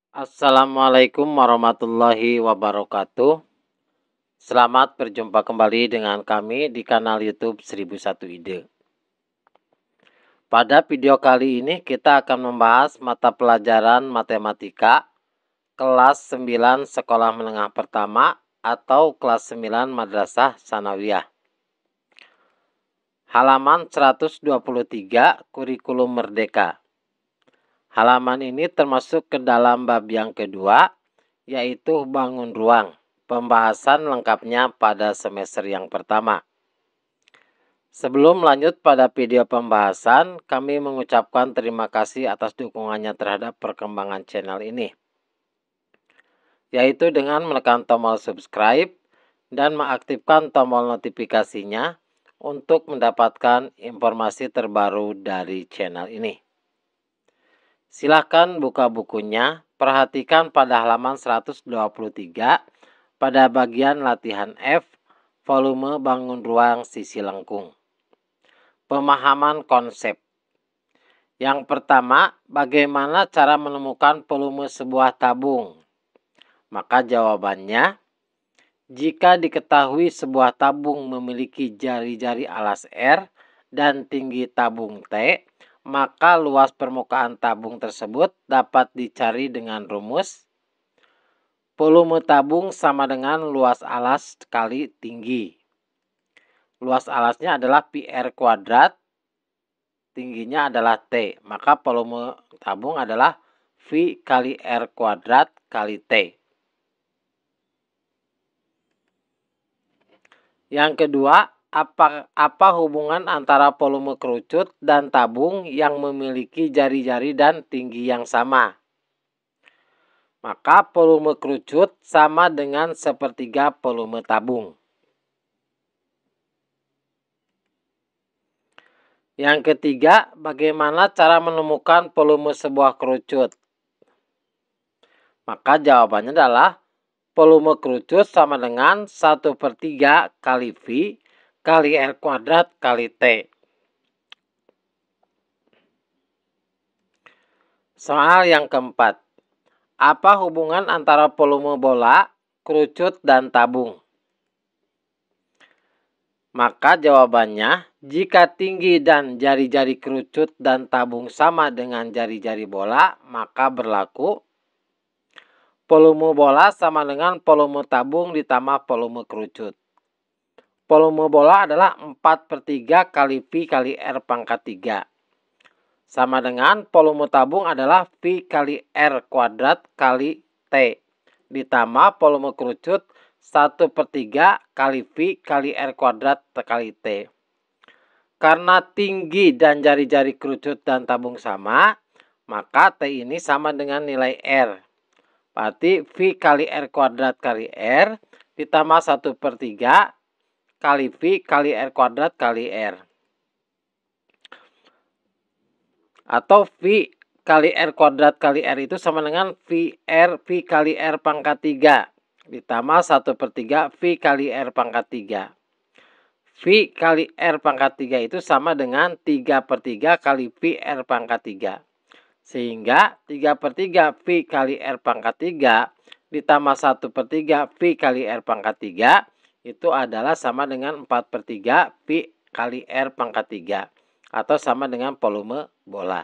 Assalamualaikum warahmatullahi wabarakatuh. Selamat berjumpa kembali dengan kami di kanal YouTube 1001 Ide. Pada video kali ini kita akan membahas mata pelajaran matematika kelas 9 sekolah menengah pertama atau kelas 9 madrasah sanawiyah. Halaman 123 kurikulum merdeka. Halaman ini termasuk ke dalam bab yang kedua, yaitu bangun ruang. Pembahasan lengkapnya pada semester yang pertama. Sebelum lanjut pada video pembahasan, kami mengucapkan terima kasih atas dukungannya terhadap perkembangan channel ini, yaitu dengan menekan tombol subscribe dan mengaktifkan tombol notifikasinya untuk mendapatkan informasi terbaru dari channel ini. Silakan buka bukunya, perhatikan pada halaman 123 pada bagian latihan F, volume bangun ruang sisi lengkung. Pemahaman konsep. Yang pertama, bagaimana cara menemukan volume sebuah tabung? Maka jawabannya, jika diketahui sebuah tabung memiliki jari-jari alas R dan tinggi tabung T, maka luas permukaan tabung tersebut dapat dicari dengan rumus volume tabung sama dengan luas alas kali tinggi. Luas alasnya adalah PR kuadrat, tingginya adalah T. Maka volume tabung adalah V kali R kuadrat kali T. Yang kedua, apa hubungan antara volume kerucut dan tabung yang memiliki jari-jari dan tinggi yang sama? Maka volume kerucut sama dengan sepertiga volume tabung. Yang ketiga, bagaimana cara menemukan volume sebuah kerucut? Maka jawabannya adalah volume kerucut sama dengan 1/3 kali V kali R kuadrat kali T. Soal yang keempat. Apa hubungan antara volume bola, kerucut, dan tabung? Maka jawabannya, jika tinggi dan jari-jari kerucut dan tabung sama dengan jari-jari bola, maka berlaku volume bola sama dengan volume tabung ditambah volume kerucut. Volume bola adalah 4/3 kali V kali R pangkat 3. Sama dengan volume tabung adalah V kali R kuadrat kali T. Ditambah volume kerucut 1/3 kali V kali R kuadrat kali T. Karena tinggi dan jari-jari kerucut dan tabung sama, maka T ini sama dengan nilai R. Berarti V kali R kuadrat kali R ditambah 1/3 kali V kali R kuadrat kali R. Atau V kali R kuadrat kali R itu sama dengan V kali R pangkat 3 ditambah 1/3 V kali R pangkat 3. V kali R pangkat 3 itu sama dengan 3/3 kali V R pangkat 3. Sehingga 3/3 V kali R pangkat 3 ditambah 1/3 V kali R pangkat 3 itu adalah sama dengan 4/3 V kali R pangkat 3. Atau sama dengan volume bola.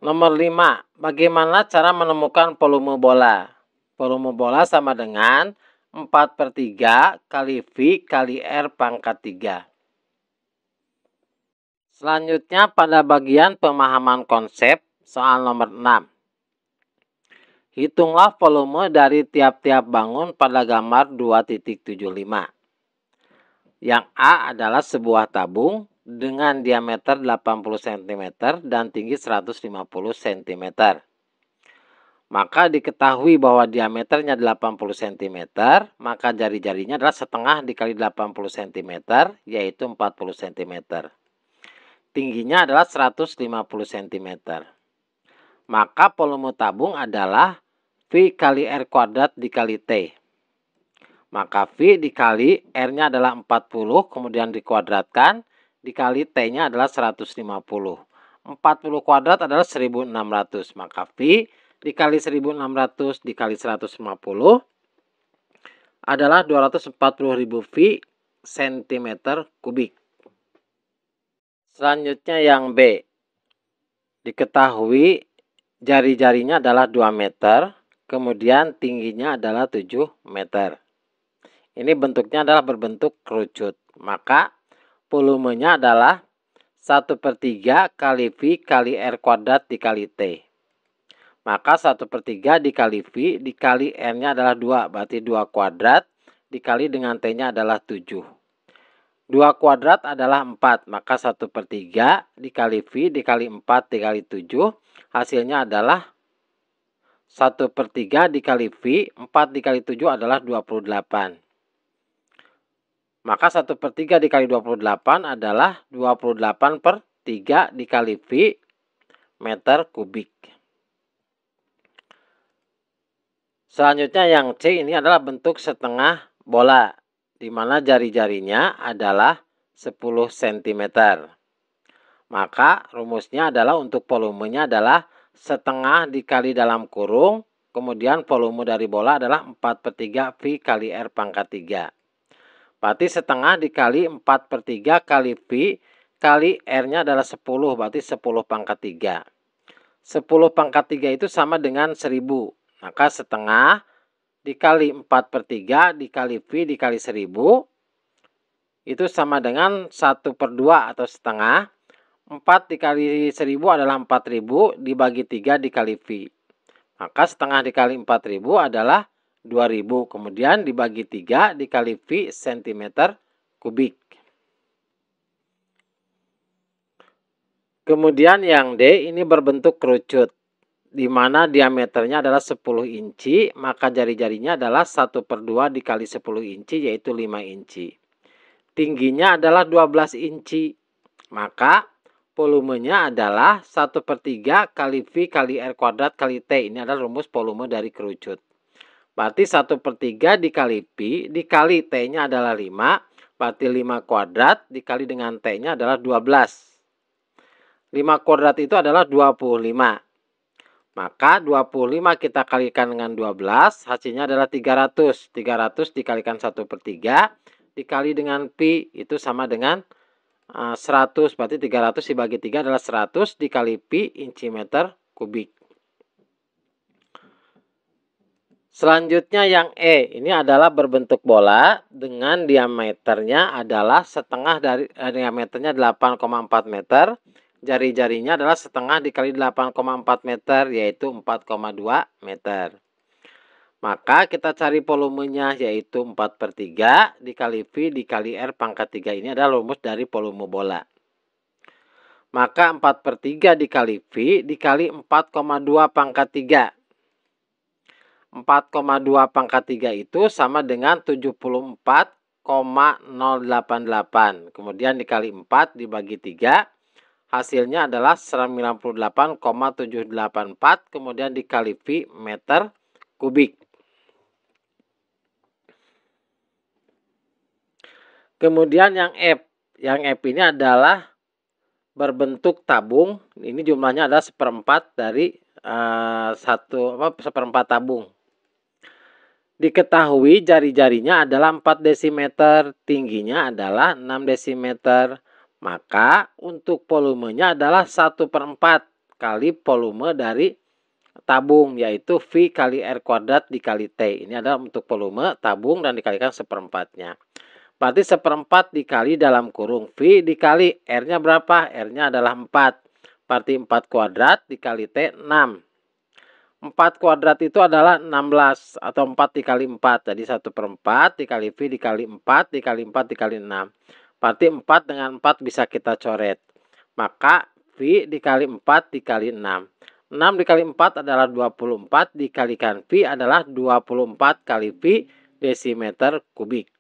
Nomor 5. Bagaimana cara menemukan volume bola? Volume bola sama dengan 4/3 kali V kali R pangkat 3. Selanjutnya pada bagian pemahaman konsep, soal nomor 6. Hitunglah volume dari tiap-tiap bangun pada gambar 2.75. Yang A adalah sebuah tabung dengan diameter 80 cm dan tinggi 150 cm. Maka diketahui bahwa diameternya 80 cm, maka jari-jarinya adalah setengah dikali 80 cm, yaitu 40 cm. Tingginya adalah 150 cm. Maka volume tabung adalah V kali R kuadrat dikali T. Maka V dikali R-nya adalah 40, kemudian dikuadratkan, dikali T-nya adalah 150. 40 kuadrat adalah 1600. Maka V dikali 1600 dikali 150 adalah 240.000 V cm kubik. Selanjutnya yang B. Diketahui jari-jarinya adalah 2 meter, kemudian tingginya adalah 7 meter. Ini bentuknya adalah berbentuk kerucut. Maka volumenya adalah 1/3 kali V kali R kuadrat dikali T. Maka 1/3 dikali V dikali R-nya adalah 2. Berarti 2 kuadrat dikali dengan T-nya adalah 7. 2 kuadrat adalah 4. Maka 1/3 dikali V dikali 4 dikali 7. Hasilnya adalah 1/3 dikali V, 4 dikali 7 adalah 28. Maka 1/3 dikali 28 adalah 28/3 dikali V meter kubik. Selanjutnya yang C ini adalah bentuk setengah bola, di mana jari-jarinya adalah 10 cm. Maka rumusnya adalah untuk volumenya adalah setengah dikali dalam kurung, kemudian volume dari bola adalah 4/3 V kali R pangkat 3. Berarti setengah dikali 4/3 kali V kali R-nya adalah 10, berarti 10 pangkat 3. 10 pangkat 3 itu sama dengan 1000. Maka setengah dikali 4/3 dikali V dikali 1000 itu sama dengan 1/2 atau setengah. 4 dikali 1000 adalah 4000 dibagi 3 dikali V. Maka setengah dikali 4000 adalah 2000. Kemudian dibagi 3 dikali V cm kubik. Kemudian yang D ini berbentuk kerucut, di mana diameternya adalah 10 inci, maka jari-jarinya adalah 1/2 dikali 10 inci, yaitu 5 inci. Tingginya adalah 12 inci, maka volumenya adalah 1/3 kali V kali R kuadrat kali T. Ini adalah rumus volume dari kerucut. Berarti 1/3 dikali V dikali T-nya adalah 5. Berarti 5 kuadrat dikali dengan T-nya adalah 12. 5 kuadrat itu adalah 25. Maka 25 kita kalikan dengan 12. Hasilnya adalah 300. 300 dikalikan 1/3 dikali dengan Pi itu sama dengan 100. Berarti 300 dibagi 3 adalah 100 dikali Pi inci meter kubik. Selanjutnya yang E, ini adalah berbentuk bola dengan diameternya adalah setengah dari diameternya 8,4 meter. Jari-jarinya adalah setengah dikali 8,4 meter, yaitu 4,2 meter. Maka kita cari volumenya, yaitu 4/3 dikali V dikali R pangkat 3. Ini adalah rumus dari volume bola. Maka 4/3 dikali V dikali 4,2 pangkat 3. 4,2 pangkat 3 itu sama dengan 74,088. Kemudian dikali 4 dibagi 3. Hasilnya adalah 98,784. Kemudian dikali V meter kubik. Kemudian yang F. Yang F ini adalah berbentuk tabung. Ini jumlahnya adalah 1/4 dari 1/4 tabung. Diketahui jari-jarinya adalah 4 desimeter, tingginya adalah 6 desimeter. Maka untuk volumenya adalah 1/4 kali volume dari tabung, yaitu V kali R kuadrat dikali T. Ini adalah untuk volume tabung dan dikalikan 1/4-nya. Berarti 1/4 dikali dalam kurung V dikali R-nya berapa? R-nya adalah 4. Berarti 4 kuadrat dikali T 6. 4 kuadrat itu adalah 16 atau 4 dikali 4. Jadi 1/4 dikali V dikali 4 dikali 4 dikali 6. Berarti 4 dengan 4 bisa kita coret. Maka V dikali 4 dikali 6. 6 dikali 4 adalah 24. Dikalikan V adalah 24 kali V desimeter kubik.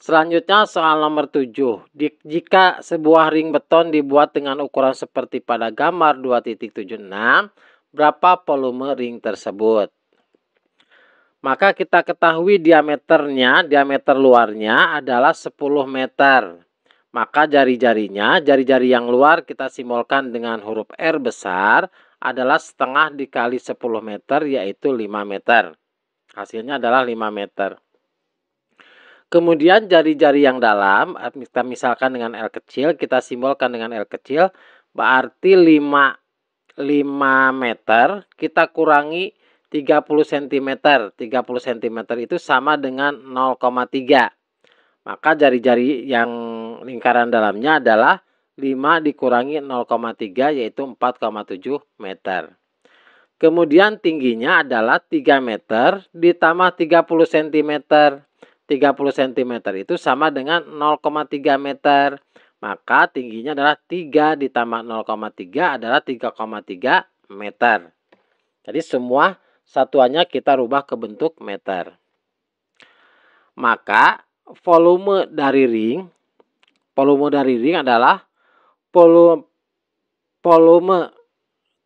Selanjutnya soal nomor 7. Jika sebuah ring beton dibuat dengan ukuran seperti pada gambar 2.76, berapa volume ring tersebut? Maka kita ketahui diameter luarnya adalah 10 meter. Maka jari-jari yang luar kita simbolkan dengan huruf R besar adalah setengah dikali 10 meter, yaitu 5 meter. Hasilnya adalah 5 meter. Kemudian jari-jari yang dalam, kita misalkan dengan L kecil, kita simbolkan dengan L kecil, berarti 5 meter, kita kurangi 30 cm. 30 cm itu sama dengan 0,3. Maka jari-jari yang lingkaran dalamnya adalah 5 dikurangi 0,3, yaitu 4,7 meter. Kemudian tingginya adalah 3 meter ditambah 30 cm. 30 cm itu sama dengan 0,3 meter. Maka tingginya adalah 3 ditambah 0,3 adalah 3,3 meter. Jadi semua satuannya kita rubah ke bentuk meter. Maka volume dari ring adalah volume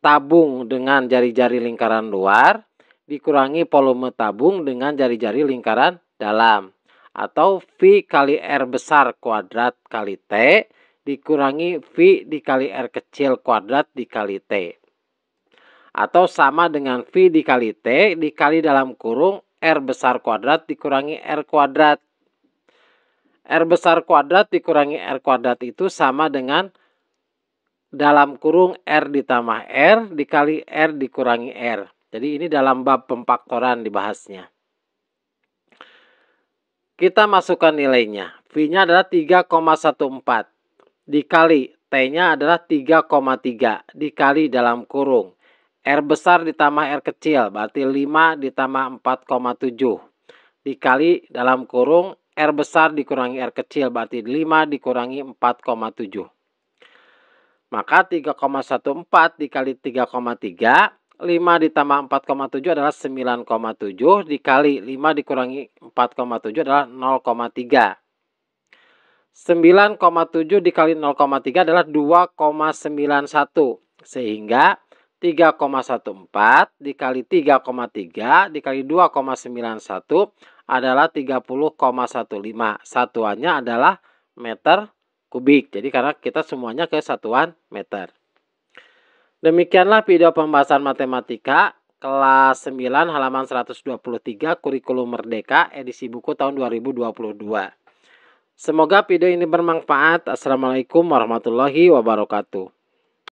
tabung dengan jari-jari lingkaran luar dikurangi volume tabung dengan jari-jari lingkaran dalam, atau V kali R besar kuadrat kali T dikurangi V dikali R kecil kuadrat dikali T, atau sama dengan V dikali T dikali dalam kurung R besar kuadrat dikurangi R kuadrat. R besar kuadrat dikurangi R kuadrat itu sama dengan dalam kurung R ditambah R dikali R dikurangi R. Jadi ini dalam bab pemfaktoran dibahasnya. Kita masukkan nilainya. V-nya adalah 3,14 dikali T-nya adalah 3,3 dikali dalam kurung R besar ditambah R kecil berarti 5 ditambah 4,7 dikali dalam kurung R besar dikurangi R kecil berarti 5 dikurangi 4,7. Maka 3,14 dikali 3,3, 5 ditambah 4,7 adalah 9,7 dikali 5 dikurangi 4,7 adalah 0,3. 9,7 dikali 0,3 adalah 2,91. Sehingga 3,14 dikali 3,3 dikali 2,91 adalah 30,15. Satuannya adalah meter kubik. Jadi karena kita semuanya ke satuan meter. Demikianlah video pembahasan matematika kelas 9 halaman 123 kurikulum merdeka edisi buku tahun 2022. Semoga video ini bermanfaat. Assalamualaikum warahmatullahi wabarakatuh.